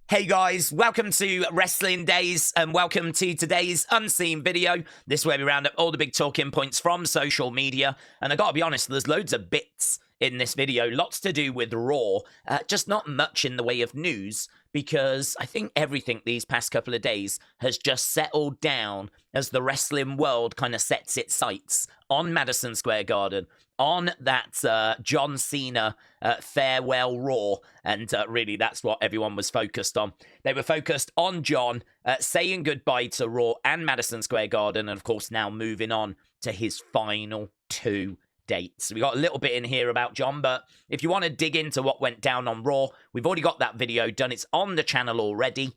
Hey guys, welcome to Wrestling Days and welcome to today's unseen video. This is where we round up all the big talking points from social media. And I gotta be honest, there's loads of bits in this video, lots to do with Raw, just not much in the way of news, because I think everything these past couple of days has just settled down as the wrestling world kind of sets its sights on Madison Square Garden, on that John Cena farewell Raw, and really that's what everyone was focused on. They were focused on John saying goodbye to Raw and Madison Square Garden, and of course now moving on to his final two dates. We got a little bit in here about John, but if you want to dig into what went down on Raw, we've already got that video done. It's on the channel already.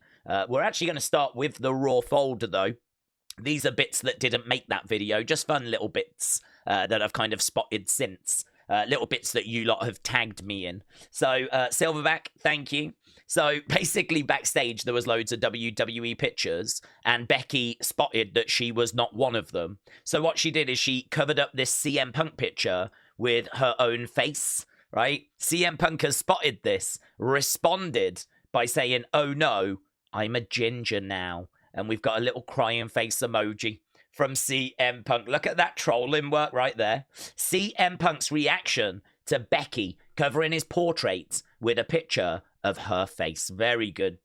We're actually going to start with the Raw folder, though. These are bits that didn't make that video, just fun little bits that I've kind of spotted since. Little bits that you lot have tagged me in. So, Silverback, thank you. So, basically, backstage, there was loads of WWE pictures, and Becky spotted that she was not one of them. So, what she did is she covered up this CM Punk picture with her own face, right? CM Punk has spotted this, responded by saying, "Oh no, I'm a ginger now." And we've got a little crying face emoji from CM Punk. Look at that trolling work right there. CM Punk's reaction to Becky covering his portrait with a picture of her face. Very good.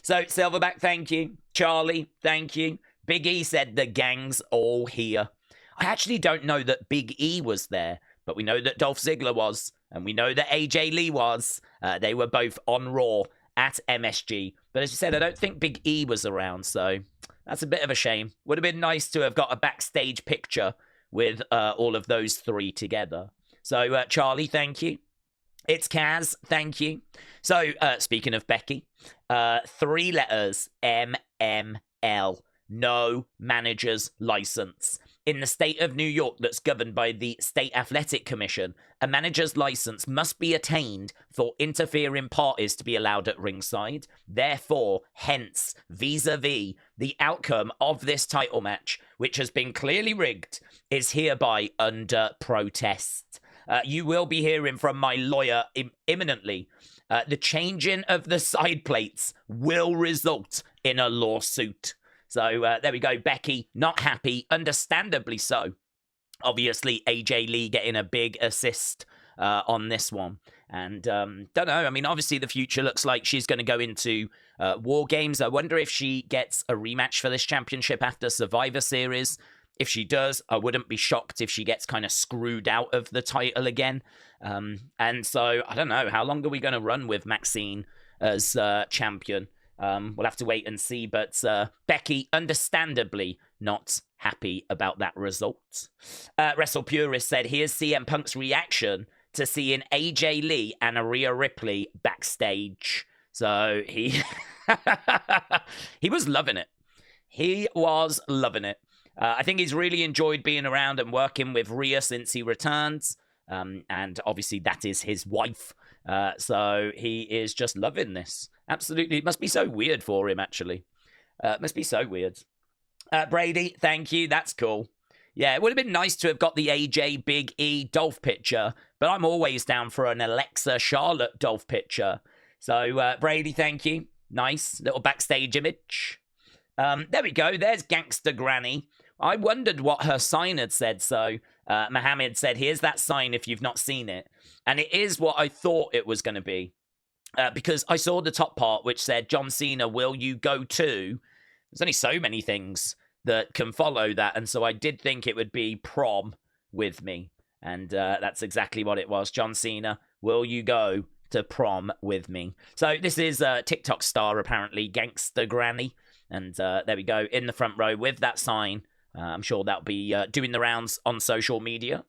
So, Silverback, thank you. Charlie, thank you. Big E said the gang's all here. I actually don't know that Big E was there, but we know that Dolph Ziggler was, and we know that AJ Lee was. They were both on Raw at MSG. But as you said, I don't think Big E was around, so that's a bit of a shame. Would have been nice to have got a backstage picture with all of those three together. So, Charlie, thank you. It's Kaz, thank you. So, speaking of Becky, 3 letters, MML, no manager's license. In the state of New York that's governed by the State Athletic Commission, a manager's license must be attained for interfering parties to be allowed at ringside. Therefore, hence, vis-a-vis, the outcome of this title match, which has been clearly rigged, is hereby under protest. You will be hearing from my lawyer imminently. The changing of the side plates will result in a lawsuit. So there we go. Becky, not happy, understandably so. Obviously, AJ Lee getting a big assist on this one. And don't know. I mean, obviously, the future looks like she's going to go into War Games. I wonder if she gets a rematch for this championship after Survivor Series. If she does, I wouldn't be shocked if she gets kind of screwed out of the title again. And so, I don't know. How long are we going to run with Maxine as champion? We'll have to wait and see, but Becky, understandably, not happy about that result. Wrestle Purist said, here's CM Punk's reaction to seeing AJ Lee and Rhea Ripley backstage. So he he was loving it. He was loving it. I think he's really enjoyed being around and working with Rhea since he returns. And obviously that is his wife. So he is just loving this. Absolutely. It must be so weird for him, actually. It must be so weird. Brady, thank you. That's cool. Yeah, it would have been nice to have got the AJ Big E Dolph picture, but I'm always down for an Alexa Charlotte Dolph picture. So, Brady, thank you. Nice little backstage image. There we go. There's Gangsta Granny. I wondered what her sign had said, so Mohammed said, here's that sign if you've not seen it. And it is what I thought it was going to be. Because I saw the top part which said, John Cena, will you go to? There's only so many things that can follow that. And so I did think it would be prom with me. And that's exactly what it was. John Cena, will you go to prom with me? So this is a TikTok star, apparently, Gangsta Granny. And there we go, in the front row with that sign. I'm sure that'll be doing the rounds on social media.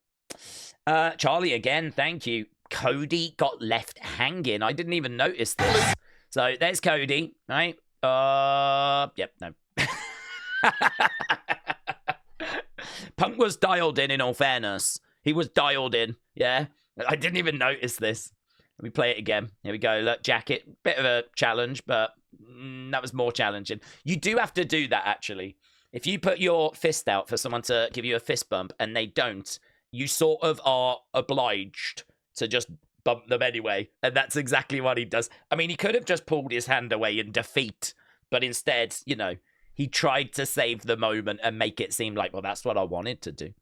Charlie, again, thank you. Cody got left hanging. I didn't even notice this. So there's Cody, right? Yep, no. Punk was dialed in all fairness. He was dialed in, yeah. I didn't even notice this. Let me play it again. Here we go. Look, jacket. Bit of a challenge, but that was more challenging. You do have to do that, actually. If you put your fist out for someone to give you a fist bump and they don't, you sort of are obliged to just bump them anyway. And that's exactly what he does. I mean, he could have just pulled his hand away in defeat, but instead, you know, he tried to save the moment and make it seem like, well, that's what I wanted to do.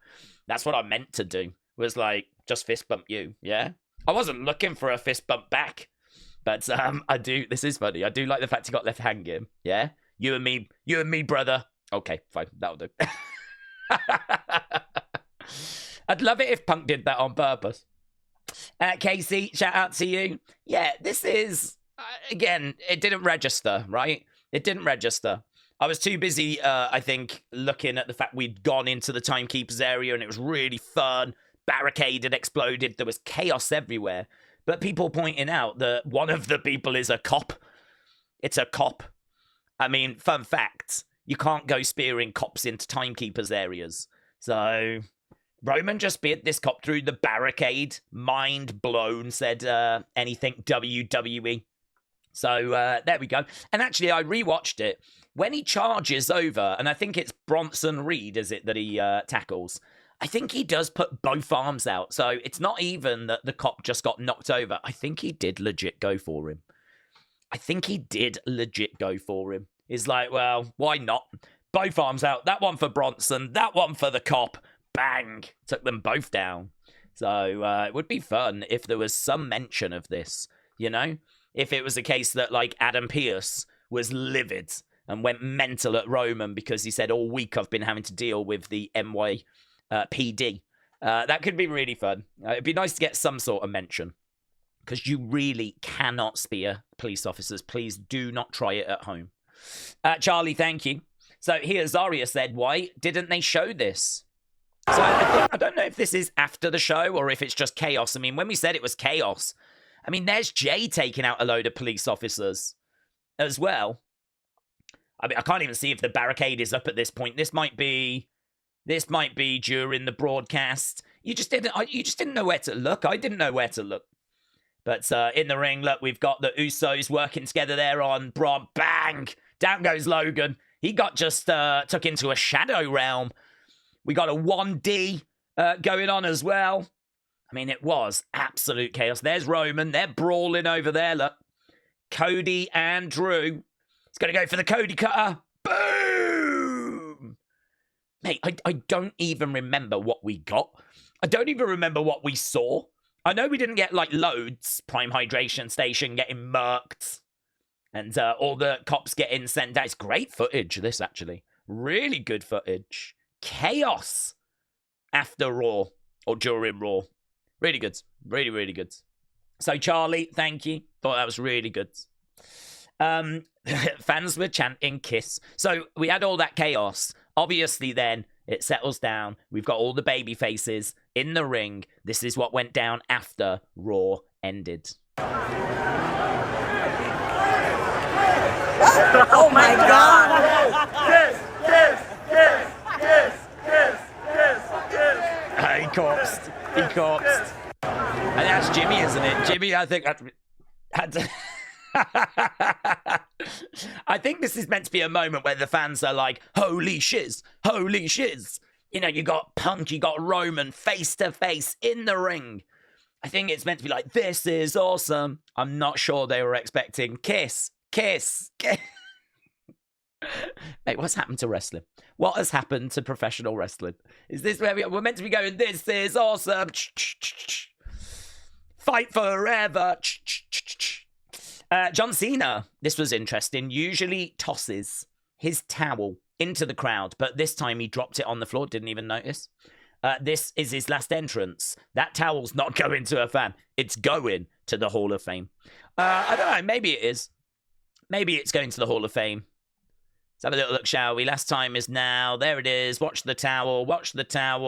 That's what I meant to do, was like, just fist bump you, yeah? I wasn't looking for a fist bump back, but I do, this is funny, I do like the fact he got left hanging, yeah? You and me, brother. Okay, fine, that'll do. I'd love it if Punk did that on purpose. Casey, shout out to you. Yeah, this is, again, it didn't register, right? It didn't register. I was too busy, I think, looking at the fact we'd gone into the timekeeper's area and it was really fun. Barricade had exploded. There was chaos everywhere. But people pointing out that one of the people is a cop. It's a cop. I mean, fun fact, you can't go spearing cops into timekeepers' areas. So Roman just speared this cop through the barricade. Mind blown, said anything WWE. So there we go. And actually, I rewatched it. When he charges over, and I think it's Bronson Reed, is it, that he tackles? I think he does put both arms out. So it's not even that the cop just got knocked over. I think he did legit go for him. He's like, well, why not? Both arms out. That one for Bronson. That one for the cop. Bang. Took them both down. So it would be fun if there was some mention of this, you know? If it was a case that, like, Adam Pearce was livid and went mental at Roman because he said, all week I've been having to deal with the NYPD. That could be really fun. It'd be nice to get some sort of mention. Because you really cannot spear police officers. Please do not try it at home. Charlie, thank you. So here, Zarya said, why didn't they show this? So I don't know if this is after the show or if it's just chaos. I mean, when we said it was chaos, I mean, there's Jay taking out a load of police officers as well. I mean, I can't even see if the barricade is up at this point. This might be during the broadcast. You just didn't know where to look. I didn't know where to look. But in the ring, look, we've got the Usos working together there on Braun. Bang! Down goes Logan. He got just took into a shadow realm. We got a 1D going on as well. I mean, it was absolute chaos. There's Roman. They're brawling over there, look. Cody and Drew. He's going to go for the Cody cutter. Boom! Mate, I don't even remember what we got. I don't even remember what we saw. I know we didn't get, like, loads. Prime Hydration Station getting murked. And all the cops getting sent out. It's great footage, this, actually. Really good footage. Chaos after Raw. Or during Raw. Really good. Really, really good. So, Charlie, thank you. Thought that was really good. Fans were chanting Kiss. So, we had all that chaos. Obviously, then, it settles down. We've got all the baby faces in the ring. This is what went down after Raw ended. Oh my God! Kiss, kiss, kiss, kiss, kiss, kiss, kiss. He corpsed. He corpsed. And that's Jimmy, isn't it? Jimmy, I think, had to... I think this is meant to be a moment where the fans are like, holy shiz, holy shiz. You know, you got Punk, you got Roman face to face in the ring. I think it's meant to be like, this is awesome. I'm not sure they were expecting kiss, kiss, kiss. Mate, what's happened to wrestling? What has happened to professional wrestling? Is this where we're meant to be going, this is awesome. Fight forever. John Cena, this was interesting, usually tosses his towel into the crowd, but this time he dropped it on the floor, didn't even notice. This is his last entrance. That towel's not going to a fan. It's going to the Hall of Fame. I don't know, maybe it is. Maybe it's going to the Hall of Fame. Let's have a little look, shall we? Last time is now. There it is. Watch the towel. Watch the towel.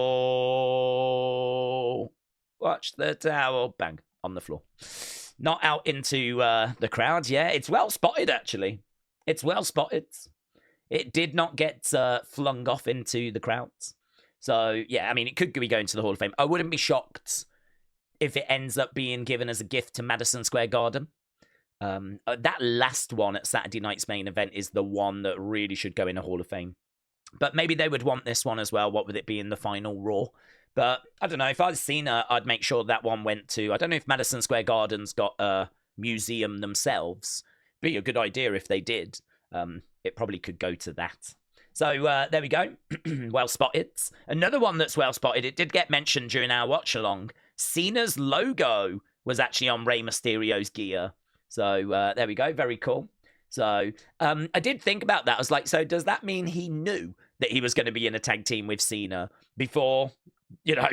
Watch the towel. Bang. On the floor. Not out into the crowd. Yeah, it's well spotted, actually. It's well spotted. It did not get flung off into the crowds. So, yeah, I mean, it could be going to the Hall of Fame. I wouldn't be shocked if it ends up being given as a gift to Madison Square Garden. That last one at Saturday night's main event is the one that really should go in the Hall of Fame. But maybe they would want this one as well. What would it be in the final Raw? But I don't know. If I was Cena, I'd make sure that one went to. I don't know if Madison Square Garden's got a museum themselves. Be a good idea if they did. It probably could go to that. So there we go. Well spotted. Another one that's well spotted. It did get mentioned during our watch along. Cena's logo was actually on Rey Mysterio's gear. So there we go. Very cool. So I did think about that. I was like, so does that mean he knew that he was going to be in a tag team with Cena before, you know,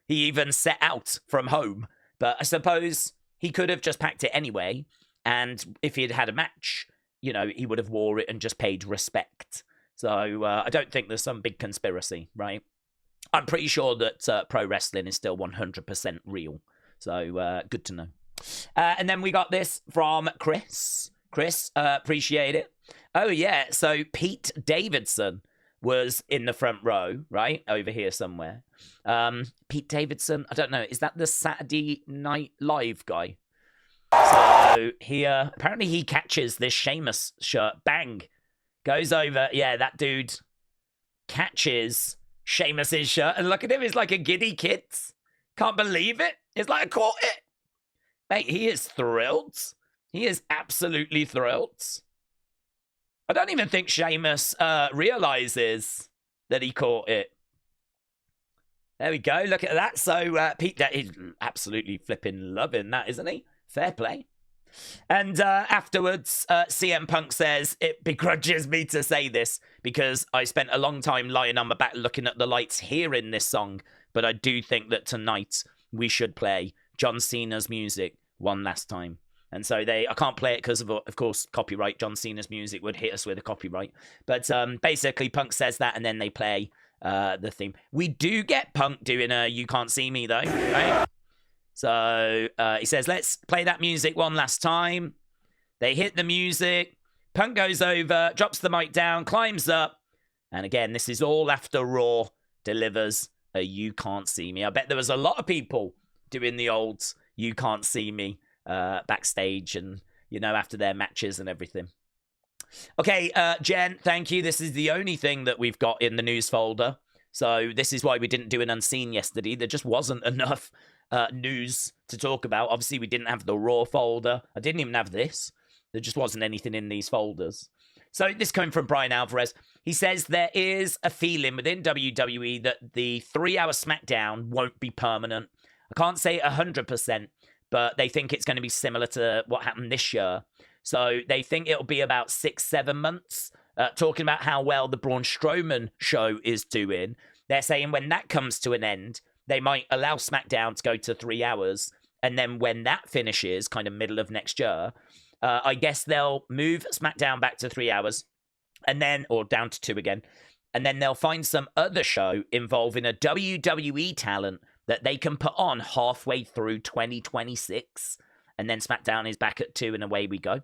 he even set out from home? But I suppose he could have just packed it anyway. And if he had had a match, you know, he would have wore it and just paid respect. So I don't think there's some big conspiracy, right? I'm pretty sure that pro wrestling is still 100% real. So good to know. And then we got this from Chris. Chris, appreciate it. Oh, yeah. So Pete Davidson was in the front row, right? Over here somewhere. Pete Davidson, I don't know. Is that the Saturday Night Live guy? So here, apparently he catches this Sheamus shirt. Bang. Goes over. Yeah, that dude catches Sheamus's shirt. And look at him. He's like a giddy kid. Can't believe it. It's like I caught it. Mate, he is thrilled. He is absolutely thrilled. I don't even think Sheamus realizes that he caught it. There we go. Look at that. So Pete, he's absolutely flipping loving that, isn't he? Fair play. And afterwards, CM Punk says, it begrudges me to say this because I spent a long time lying on my back looking at the lights hearing this song. But I do think that tonight we should play John Cena's music one last time. And so I can't play it because of course, copyright. John Cena's music would hit us with a copyright. But basically, Punk says that, and then they play the theme. We do get Punk doing a "You Can't See Me" though, right? So he says, "Let's play that music one last time." They hit the music. Punk goes over, drops the mic down, climbs up, and again, this is all after Raw delivers a "You Can't See Me." I bet there was a lot of people doing the old "You Can't See Me." Backstage and, you know, after their matches and everything. Okay, Jen, thank you. This is the only thing that we've got in the news folder. So this is why we didn't do an unseen yesterday. There just wasn't enough news to talk about. Obviously, we didn't have the Raw folder. I didn't even have this. There just wasn't anything in these folders. So this coming from Brian Alvarez. He says there is a feeling within WWE that the 3-hour SmackDown won't be permanent. I can't say 100%. But they think it's going to be similar to what happened this year. So they think it'll be about 6-7 months. Talking about how well the Braun Strowman show is doing. They're saying when that comes to an end, they might allow SmackDown to go to 3 hours. And then when that finishes, kind of middle of next year, I guess they'll move SmackDown back to 3 hours. And then, or down to 2 again. And then they'll find some other show involving a WWE talent that they can put on halfway through 2026. And then SmackDown is back at 2 and away we go.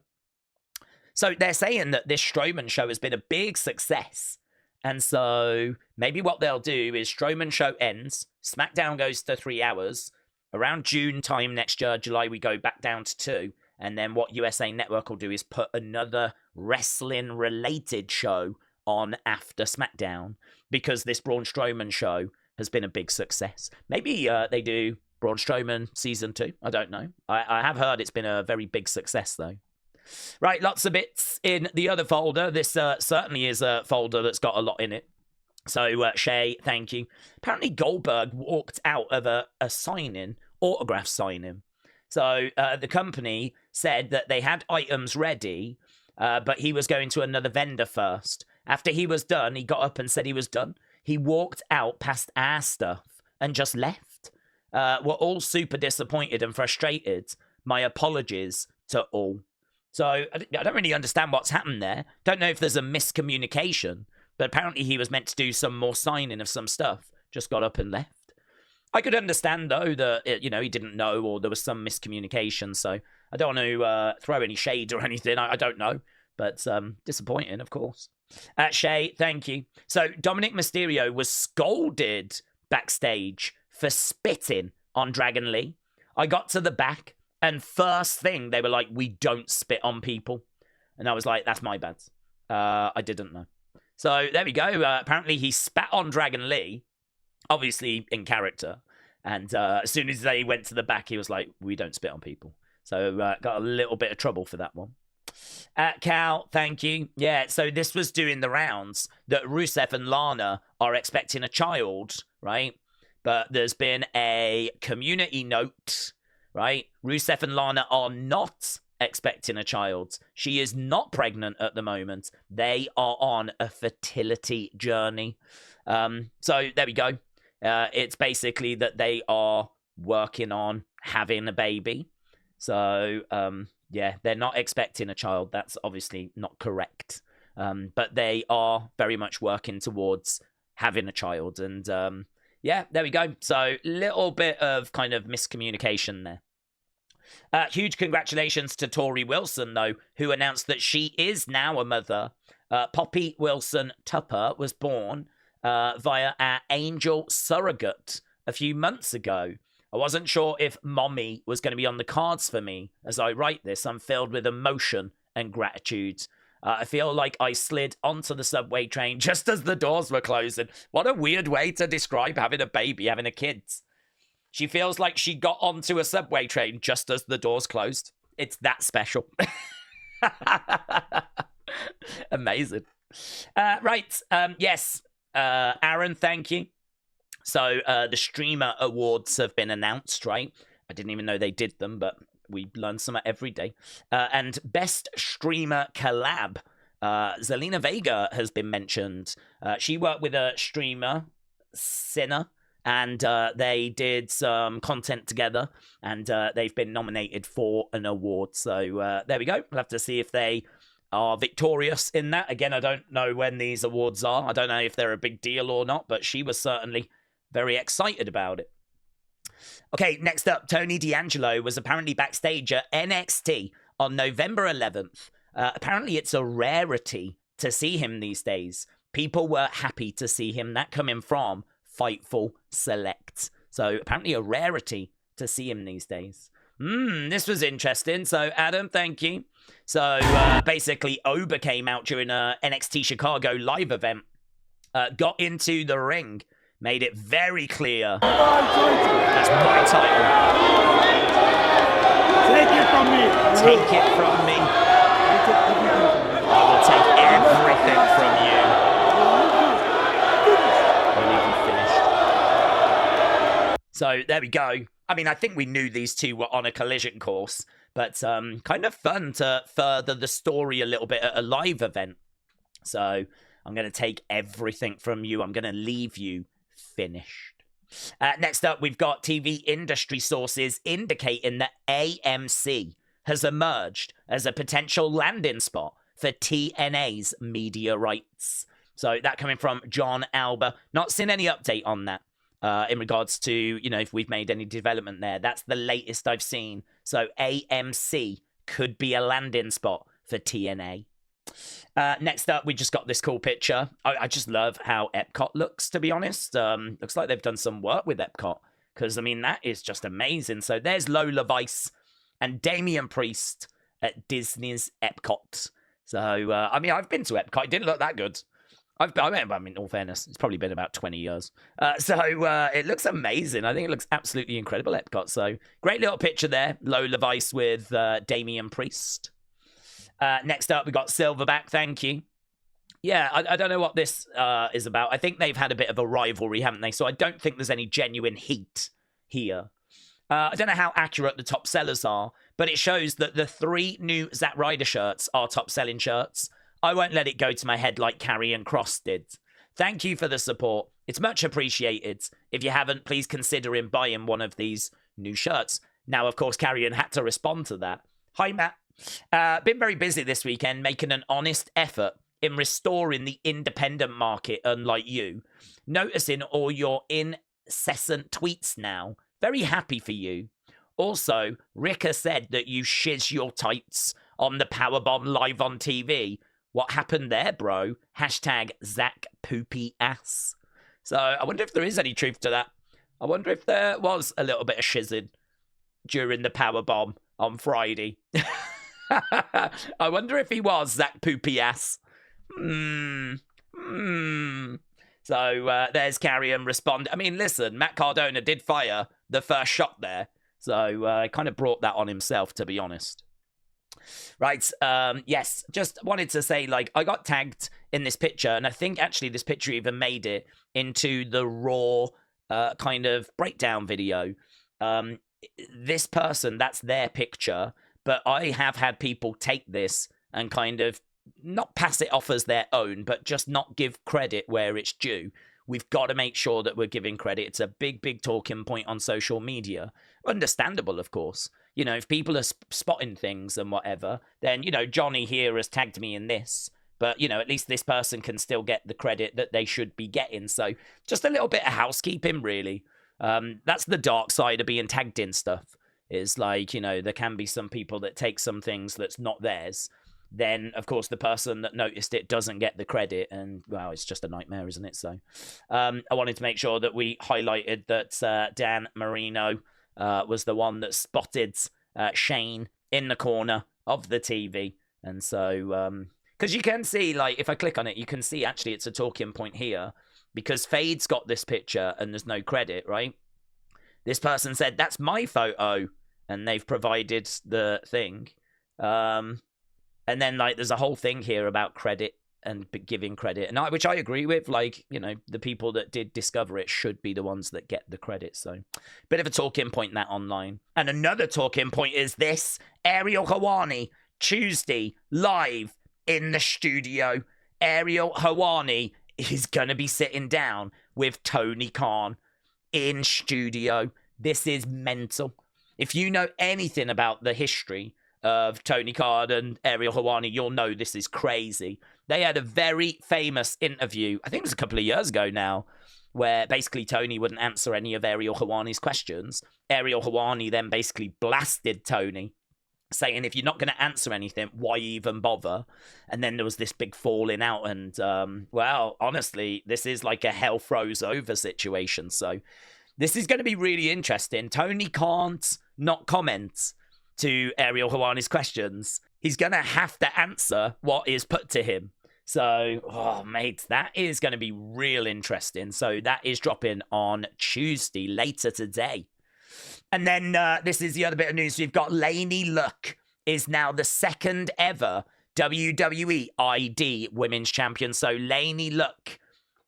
So they're saying that this Strowman show has been a big success. And so maybe what they'll do is Strowman show ends. SmackDown goes to 3 hours. Around June time next year, July, we go back down to 2. And then what USA Network will do is put another wrestling-related show on after SmackDown. Because this Braun Strowman show has been a big success. Maybe they do Braun Strowman season 2. I don't know. I have heard it's been a very big success, though. Right, lots of bits in the other folder. This certainly is a folder that's got a lot in it. So, Shay, thank you. Apparently, Goldberg walked out of a signing, autograph signing. So, the company said that they had items ready, but he was going to another vendor first. After he was done, he got up and said he was done. He walked out past our stuff and just left. We're all super disappointed and frustrated. My apologies to all. So I don't really understand what's happened there. Don't know if there's a miscommunication, but apparently he was meant to do some more signing of some stuff. Just got up and left. I could understand, though, that, you know, he didn't know or there was some miscommunication. So I don't want to throw any shade or anything. I don't know. But disappointing, of course. Shay, thank you. So Dominik Mysterio was scolded backstage for spitting on Dragon Lee. I got to the back, and first thing, they were like, we don't spit on people. And I was like, that's my bad. I didn't know. So there we go. Apparently he spat on Dragon Lee. obviously in character. And as soon as they went to the back, he was like, we don't spit on people. So got a little bit of trouble for that one. Cal, thank you. Yeah, so this was doing the rounds that Rusev and Lana are expecting a child, right? But there's been a community note, right? Rusev and Lana are not expecting a child. She is not pregnant at the moment. They are on a fertility journey. So there we go. It's basically that they are working on having a baby. So, yeah, they're not expecting a child. That's obviously not correct. But they are very much working towards having a child. And, yeah, there we go. So, little bit of kind of miscommunication there. Huge congratulations to Torrie Wilson, though, who announced that she is now a mother. Poppy Wilson Tupper was born via our angel surrogate a few months ago. I wasn't sure if mommy was going to be on the cards for me. As I write this, I'm filled with emotion and gratitude. I feel like I slid onto the subway train just as the doors were closing. What a weird way to describe having a baby, having a kid. She feels like she got onto a subway train just as the doors closed. It's that special. Amazing. Right. Yes. Aaron, thank you. So the streamer awards have been announced, right? I didn't even know they did them, but we learn something every day. And best streamer collab, Zelina Vega has been mentioned. She worked with a streamer, Sinner, and they did some content together, and they've been nominated for an award. So there we go. We'll have to see if they are victorious in that. Again, I don't know when these awards are. I don't know if they're a big deal or not, but she was certainly very excited about it. Okay, next up, Tony D'Angelo was apparently backstage at NXT on November 11th. Apparently, it's a rarity to see him these days. People were happy to see him. That coming from Fightful Select. So apparently a rarity to see him these days. This was interesting. So, Adam, thank you. So, basically, Oba came out during a NXT Chicago live event, got into the ring, made it very clear. That's my title. Take it from me. Take it from me. I will take everything from you. I'll leave you finished. So, there we go. I mean, I think we knew these two were on a collision course, but kind of fun to further the story a little bit at a live event. So I'm going to take everything from you. I'm going to leave you finished. Next up, we've got TV industry sources indicating that AMC has emerged as a potential landing spot for TNA's media rights. So that coming from John Alba. Not seen any update on that. In regards to, you know, if we've made any development there. That's the latest I've seen. So AMC could be a landing spot for TNA. Next up, we just got this cool picture. I just love how Epcot looks, to be honest. Looks like they've done some work with Epcot. Because, I mean, that is just amazing. So there's Lola Vice and Damian Priest at Disney's Epcot. So, I mean, I've been to Epcot. It didn't look that good. I mean, in all fairness, it's probably been about 20 years. So it looks amazing. I think it looks absolutely incredible, Epcot. So great little picture there. Lola Vice with Damian Priest. Next up, we got Silverback. Thank you. Yeah, I don't know what this is about. I think they've had a bit of a rivalry, haven't they? So I don't think there's any genuine heat here. I don't know how accurate the top sellers are, but it shows that the 3 new Zack Ryder shirts are top selling shirts. I won't let it go to my head like Karrion Kross did. Thank you for the support. It's much appreciated. If you haven't, please consider buying one of these new shirts. Now, of course, Karrion had to respond to that. Hi, Matt. Been very busy this weekend, making an honest effort in restoring the independent market, unlike you. Noticing all your incessant tweets now. Very happy for you. Also, Rika said that you shiz your tights on the Powerbomb live on TV. What happened there, bro? Hashtag Zach Poopy Ass. So I wonder if there is any truth to that. I wonder if there was a little bit of shizzing during the Powerbomb on Friday. I wonder if he was Zach Poopy Ass. So there's Karrion respond. I mean, listen, Matt Cardona did fire the first shot there. So kind of brought that on himself, to be honest. Right, yes, just wanted to say, like, I got tagged in this picture, and I think actually this picture even made it into the Raw kind of breakdown video. This person, that's their picture, but I have had people take this and kind of not pass it off as their own, but just not give credit where it's due. We've got to make sure that we're giving credit. It's a big, big talking point on social media. Understandable, of course. You know, if people are spotting things and whatever, then, you know, Johnny here has tagged me in this. But, you know, at least this person can still get the credit that they should be getting. So just a little bit of housekeeping, really. That's the dark side of being tagged in stuff. Is like, you know, there can be some people that take some things that's not theirs. Then, of course, the person that noticed it doesn't get the credit. And, well, it's just a nightmare, isn't it? So I wanted to make sure that we highlighted that Dan Marino was the one that spotted Shane in the corner of the TV. And so, because you can see, like, if I click on it, you can see actually it's a talking point here. Because Fade's got this picture and there's no credit, right? This person said, that's my photo. And they've provided the thing. And then, like, there's a whole thing here about credit and giving credit, and which I agree with. Like, you know, the people that did discover it should be the ones that get the credit. So, bit of a talking point that online. And another talking point is this: Ariel Helwani, Tuesday, live in the studio. Ariel Helwani is going to be sitting down with Tony Khan in studio. This is mental. If you know anything about the history of Tony Khan and Ariel Helwani, you'll know this is crazy. They had a very famous interview, I think it was a couple of years ago now, where basically Tony wouldn't answer any of Ariel Helwani's questions. Ariel Helwani then basically blasted Tony, saying, if you're not going to answer anything, why even bother? And then there was this big falling out, and, well, honestly, this is like a hell froze over situation. So this is going to be really interesting. Tony can't not comment to Ariel Helwani's questions. He's going to have to answer what is put to him. So, oh, mate, that is going to be real interesting. So that is dropping on Tuesday, later today. And then this is the other bit of news. We've got Lainey Luck is now the second ever WWE ID Women's Champion. So Lainey Luck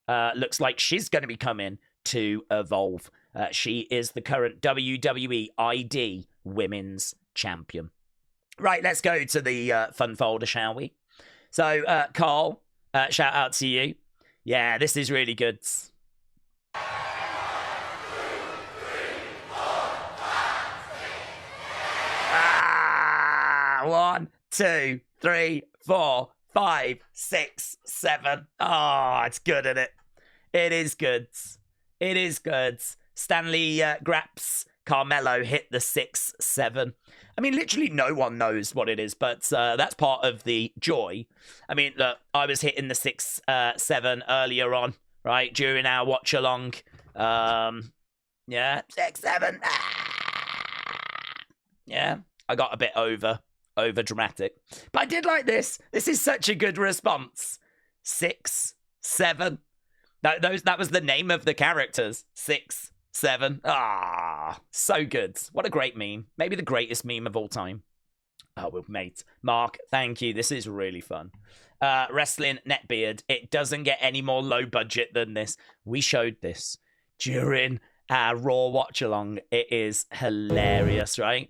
looks like she's going to be coming to Evolve. She is the current WWE ID Women's Champion. Right, let's go to the fun folder, shall we? So, Carl, shout out to you. Yeah, this is really good. 1, 2, 3, 4, 5, 6, 7. Oh, it's good, isn't it? It is good. It is good. Stanley Graps Carmelo hit the 6, 7. I mean, literally no one knows what it is, but that's part of the joy. I mean, look, I was hitting the 6, 7 earlier on, right, during our watch along. Yeah, 6, 7. Yeah, I got a bit over dramatic, but I did like this. This is such a good response. 6, 7. That was the name of the characters. 6, 7. Ah, so good. What a great meme. Maybe the greatest meme of all time. Oh, well, mate. Mark, thank you. This is really fun. Wrestling Netbeard. It doesn't get any more low budget than this. We showed this during our Raw watch along. It is hilarious, right?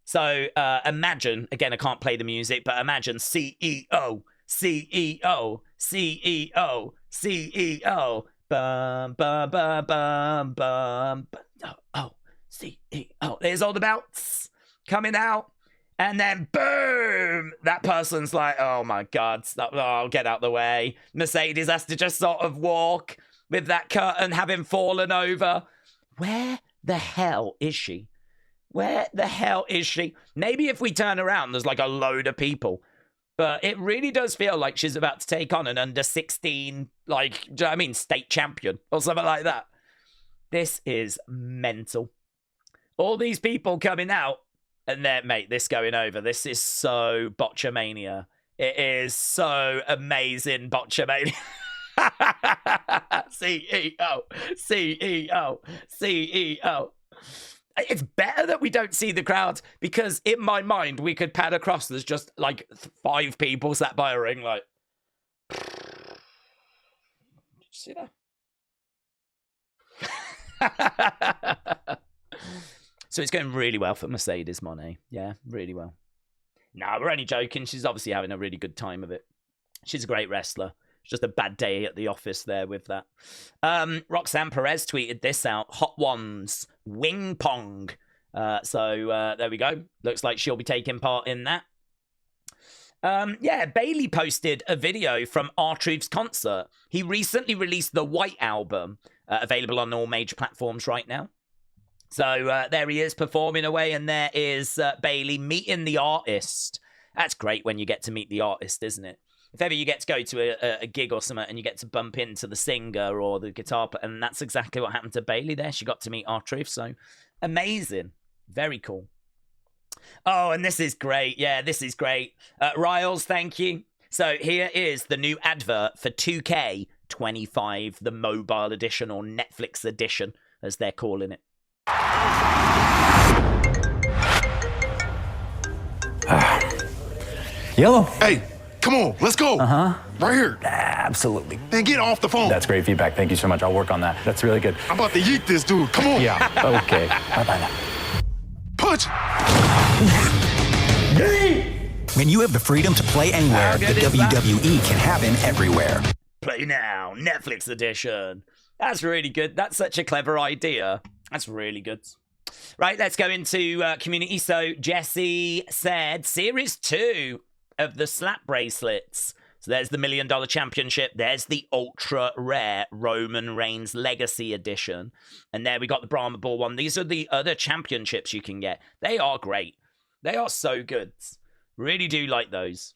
So imagine, again, I can't play the music, but imagine CEO, CEO, CEO, CEO. Bum, bum, bum, bum, bum. Oh, CEO. There's all the belts coming out. And then, boom, that person's like, oh, my God. Oh, get out the way. Mercedes has to just sort of walk with that curtain having fallen over. Where the hell is she? Where the hell is she? Maybe if we turn around, there's like a load of people. But it really does feel like she's about to take on an under-16, like, do you know what I mean, state champion or something like that. This is mental. All these people coming out, and then, mate, this going over. This is so botchamania. It is so amazing botchamania. CEO, CEO, CEO. It's better that we don't see the crowd because in my mind we could pan across. There's just like 5 people sat by a ring, like. Did you see that? So it's going really well for Mercedes Moné. Yeah, really well. Nah, we're only joking. She's obviously having a really good time of it. She's a great wrestler. It's just a bad day at the office there with that. Roxanne Perez tweeted this out. Hot Ones, Wing Pong. So there we go. Looks like she'll be taking part in that. Yeah, Bailey posted a video from R-Truth's concert. He recently released the White Album, available on all major platforms right now. So there he is performing away, and there is Bailey meeting the artist. That's great when you get to meet the artist, isn't it? If ever you get to go to a gig or something and you get to bump into the singer or the guitar player, and that's exactly what happened to Bailey there. She got to meet R-Truth, so amazing. Very cool. Oh, and this is great. Yeah, this is great. Riles, thank you. So here is the new advert for 2K25, the mobile edition or Netflix edition, as they're calling it. Yellow. Hey, come on, let's go. Right here. Absolutely. Then get off the phone. That's great feedback. Thank you so much. I'll work on that. That's really good. I'm about to yeet this dude. Come on. Yeah. Okay. Bye-bye now. Punch. When you have the freedom to play anywhere, the WWE can happen everywhere. Play now, Netflix edition. That's really good. That's such a clever idea. That's really good. Right, let's go into community. So Jesse said Series 2 of the slap bracelets. So there's the $1 Million Championship. There's the ultra rare Roman Reigns Legacy Edition. And there we got the Brahma Bull one. These are the other championships you can get. They are great. They are so good. Really do like those.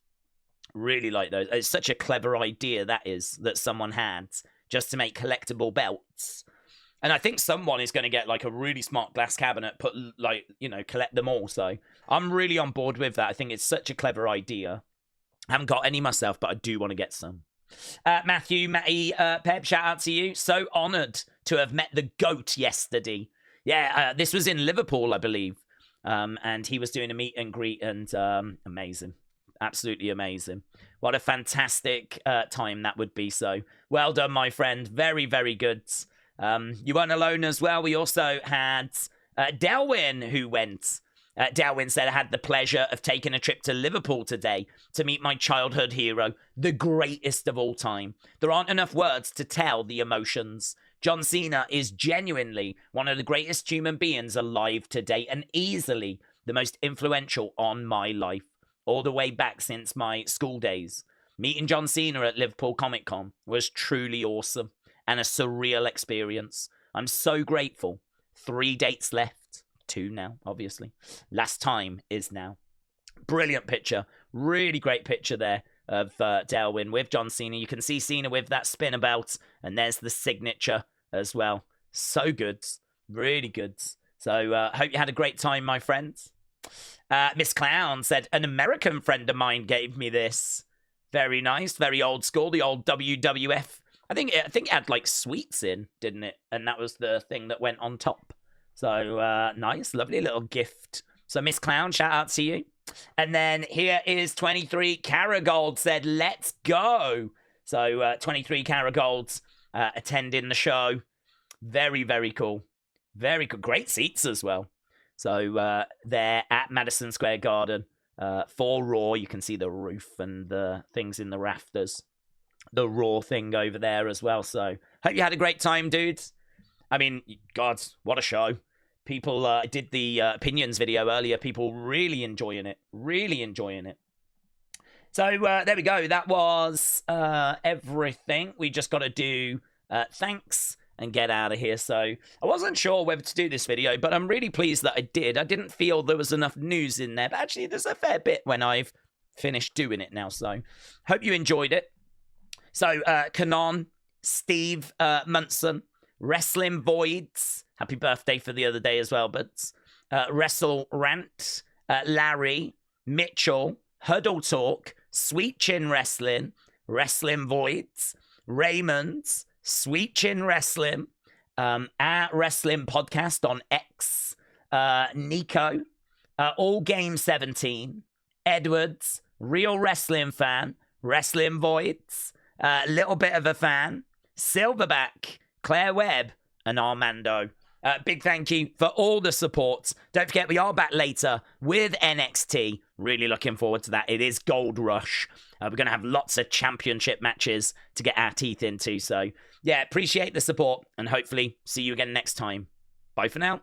Really like those. It's such a clever idea that someone had just to make collectible belts. And I think someone is going to get like a really smart glass cabinet, collect them all. So I'm really on board with that. I think it's such a clever idea. I haven't got any myself, but I do want to get some. Matty, Pep, shout out to you. So honoured to have met the GOAT yesterday. Yeah, this was in Liverpool, I believe. And he was doing a meet and greet, and amazing. Absolutely amazing. What a fantastic time that would be. So well done, my friend. Very, very good. You weren't alone as well. We also had Delwyn who went. Delwyn said, I had the pleasure of taking a trip to Liverpool today to meet my childhood hero, the greatest of all time. There aren't enough words to tell the emotions. John Cena is genuinely one of the greatest human beings alive today and easily the most influential on my life, all the way back since my school days. Meeting John Cena at Liverpool Comic Con was truly awesome and a surreal experience. I'm so grateful. 3 dates left. 2 now, obviously. Last time is now. Brilliant picture. Really great picture there of Delwyn with John Cena. You can see Cena with that spinner belt, and there's the signature as well. So good. Really good. So hope you had a great time, my friends. Miss Clown said, an American friend of mine gave me this. Very nice. Very old school. The old WWF. I think it had like sweets in, didn't it? And that was the thing that went on top. So nice, lovely little gift. So Miss Clown, shout out to you. And then here is 23 Caragold said, let's go. So 23 Caragold attending the show. Very, very cool. Very cool. Great seats as well. So they're at Madison Square Garden for Raw. You can see the roof and the things in the rafters. The Raw thing over there as well. So hope you had a great time, dudes. I mean, God, what a show. People did the opinions video earlier. People really enjoying it. Really enjoying it. So there we go. That was everything. We just got to do thanks and get out of here. So I wasn't sure whether to do this video, but I'm really pleased that I did. I didn't feel there was enough news in there. But actually, there's a fair bit when I've finished doing it now. So hope you enjoyed it. So Kanon, Steve Munson, Wrestling Voids. Happy birthday for the other day as well, but Wrestle Rant, Larry, Mitchell, Huddle Talk, Sweet Chin Wrestling, Wrestling Voids, Raymond, Sweet Chin Wrestling, at Wrestling Podcast on X, Nico, All Game 17, Edwards, Real Wrestling Fan, Wrestling Voids, Little Bit of a Fan, Silverback, Claire Webb, and Armando. Big thank you for all the support. Don't forget, we are back later with NXT. Really looking forward to that. It is Gold Rush. We're going to have lots of championship matches to get our teeth into. So, yeah, appreciate the support and hopefully see you again next time. Bye for now.